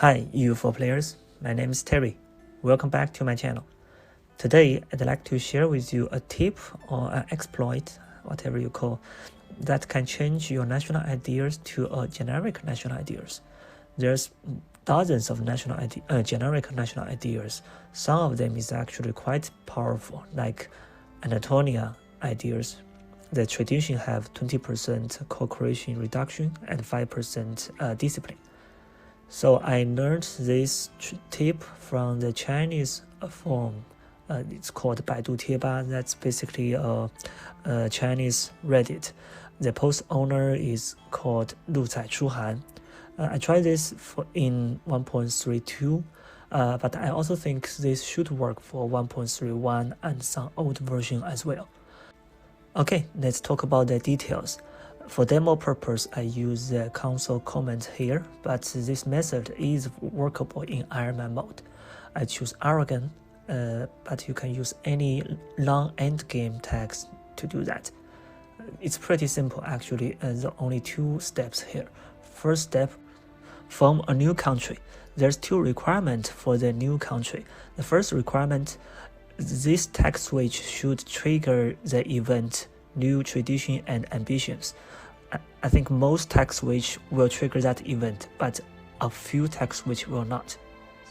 Hi EU4 players, my name is Terry. Welcome back to my channel. Today I'd like to share with you a tip or an exploit, whatever you call, that can change your national ideas to a generic national ideas. There's dozens of generic national ideas. Some of them is actually quite powerful, like Anatolian ideas. The tradition have 20% cooperation reduction and 5% discipline. So I learned this tip from the Chinese form. It's called BaiduTieba. That's basically a Chinese Reddit. The post owner is called LuCaiChuHan. I tried this in 1.32, but I also think this should work for 1.31 and some old version as well. Okay, let's talk about the details. For demo purpose, I use the console comment here, but this method is workable in Ironman mode. I choose Aragon, but you can use any long endgame text to do that. It's pretty simple actually, there are only two steps here. First step, form a new country. There's two requirements for the new country. The first requirement, this text switch should trigger the event new tradition and ambitions. I think most text switch will trigger that event, but a few text switch will not.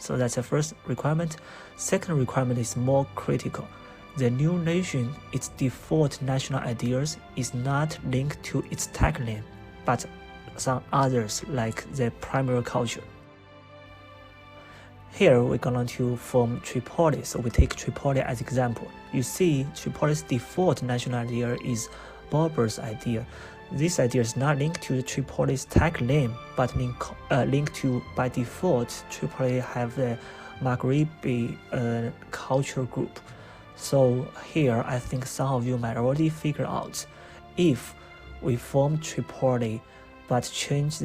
So that's the first requirement. Second requirement is more critical. The new nation, its default national ideas is not linked to its tag name, but some others like the primary culture. Here we're going to form Tripoli, so we take Tripoli as example. You see Tripoli's default national idea is Berber's idea. This idea is not linked to Tripoli's tag name, but linked to, by default, Tripoli have the Maghrebi culture group. So here I think some of you might already figure out, if we form Tripoli but change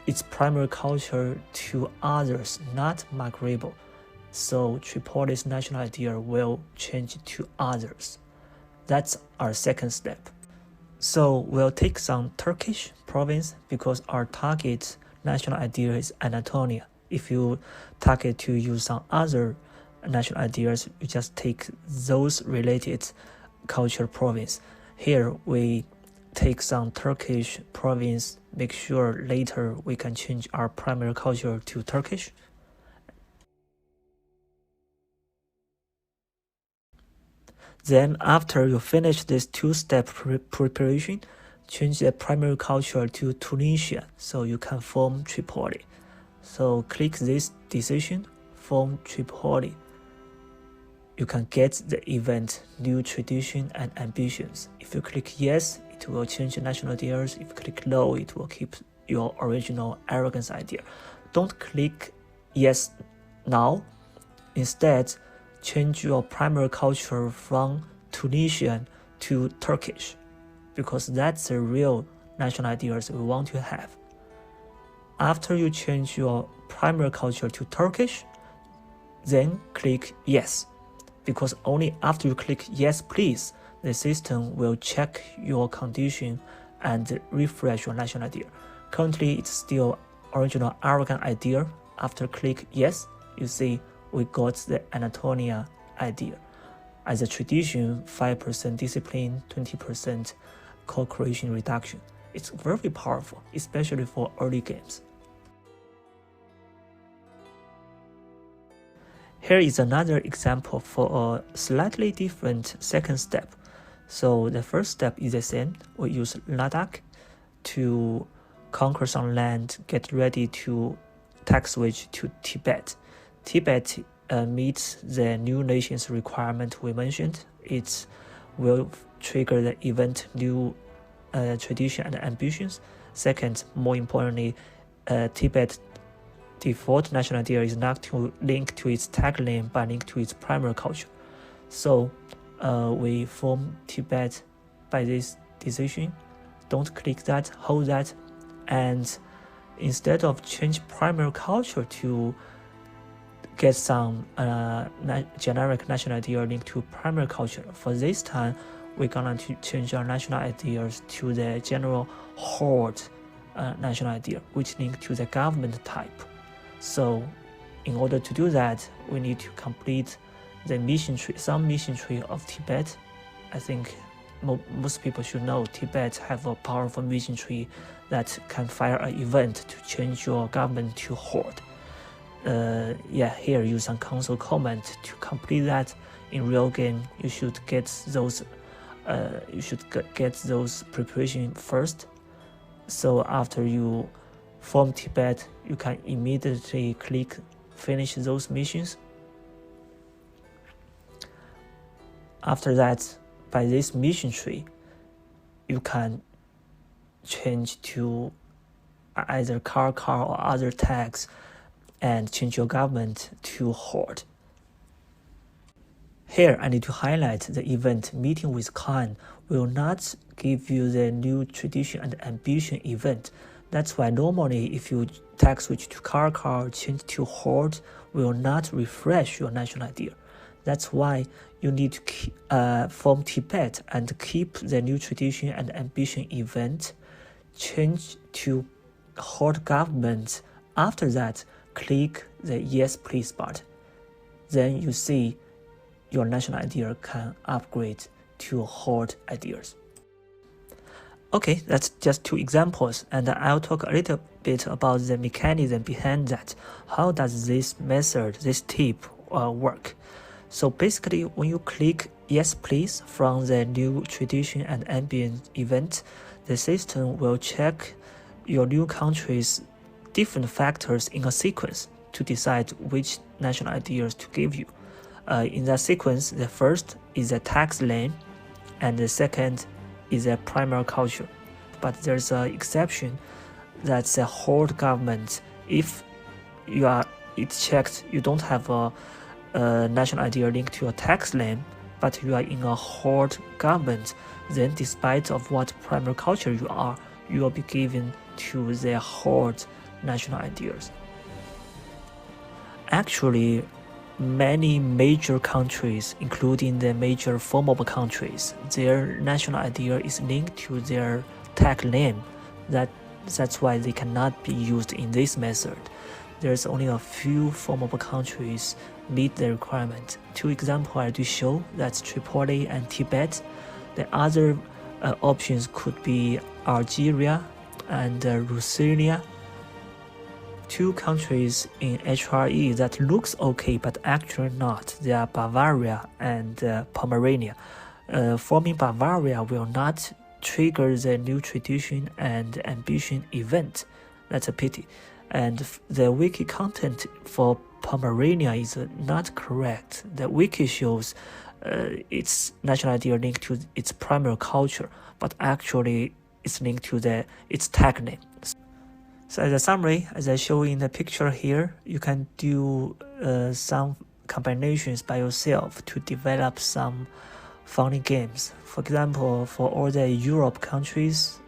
its primary culture to others, not Maghreb, so Tripoli's national idea will change to others. That's our second step. So we'll take some Turkish province because our target national idea is Anatolia. If you target to use some other national ideas, you just take those related culture province. Here we take some Turkish province, make sure later we can change our primary culture to Turkish. Then after you finish this two-step preparation, change the primary culture to Tunisia so you can form Tripoli. So click this decision, form Tripoli. You can get the event new tradition and ambitions. If you click yes, it will change the national ideas. If you click no, it will keep your original arrogance idea. Don't click yes now. Instead, change your primary culture from Tunisian to Turkish, because that's the real national ideas we want to have. After you change your primary culture to Turkish, then click yes, because only after you click yes please, the system will check your condition and refresh your national idea. Currently it's still original Aragon idea. After click yes, you see we got the Anatolia idea. As a tradition, 5% discipline, 20% cooperation reduction. It's very powerful, especially for early games. Here is another example for a slightly different second step. So the first step is the same. We use Ladakh to conquer some land, get ready to tag switch to Tibet. Tibet meets the new nation's requirement we mentioned. It will trigger the event new tradition and ambitions. Second, more importantly, Tibet default national idea is not linked to its tag name but linked to its primary culture. So we form Tibet by this decision. Don't click that, hold that, and instead of change primary culture to get some generic national idea linked to primary culture, for this time we're going to change our national ideas to the general Horde national idea, which link to the government type. So in order to do that, we need to complete the mission tree, some mission tree of Tibet. I think most people should know Tibet have a powerful mission tree that can fire an event to change your government to Horde. Here use some console command to complete that. In real game, you should get those preparation first. So after you form Tibet, you can immediately click finish those missions. After that, by this mission tree, you can change to either car or other tags and change your government to Horde. Here, I need to highlight the event Meeting with Khan will not give you the new tradition and ambition event. That's why normally if you tag switch to car, change to Horde, will not refresh your national idea. That's why you need to form Tibet and keep the new tradition and ambition event, change to Horde government. After that, click the Yes Please button. Then you see your national idea can upgrade to Horde ideas. Okay, that's just 2 examples, and I'll talk a little bit about the mechanism behind that. How does this method, this tip work? So basically, when you click Yes Please from the new tradition and ambient event, the system will check your new country's different factors in a sequence to decide which national ideas to give you. In that sequence, the first is the tax lane, and the second is the primary culture. But there's an exception, that's the Horde government. If it's checked, you don't have a national idea linked to your tax lane, but you are in a Horde government, then despite of what primary culture you will be given to the Horde national ideas. Actually, many major countries, including the major formal countries, their national idea is linked to their tag name. That's why they cannot be used in this method. There's only a few formal countries meet the requirement. 2 examples I do show, that's Tripoli and Tibet. The other options could be Algeria and Rusilia. 2 countries in HRE that looks okay but actually not. They are Bavaria and Pomerania. Forming Bavaria will not trigger the new tradition and ambition event. That's a pity. And the wiki content for Pomerania is not correct. The wiki shows its national idea linked to its primary culture, but actually it's linked to its tag name. So as a summary, as I show in the picture here, you can do some combinations by yourself to develop some funny games. For example, for all the Europe countries,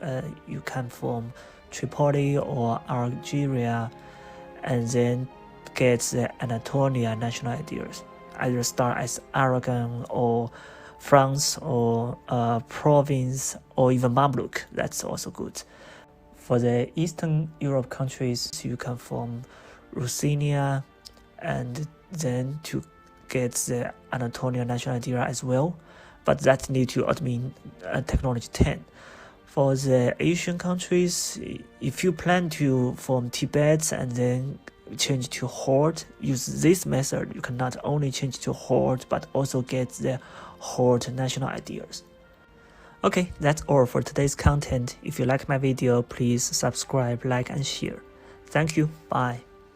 you can form Tripoli or Algeria and then get the Anatolian national ideas. Either start as Aragon or France or Provence or even Mamluk. That's also good. For the Eastern Europe countries, you can form Rusilia and then to get the Anatolian national idea as well, but that need to admin technology 10. For the Asian countries, if you plan to form Tibet and then change to Horde, use this method, you can not only change to Horde but also get the Horde national ideas. Okay, that's all for today's content. If you like my video, please subscribe, like and share. Thank you, bye.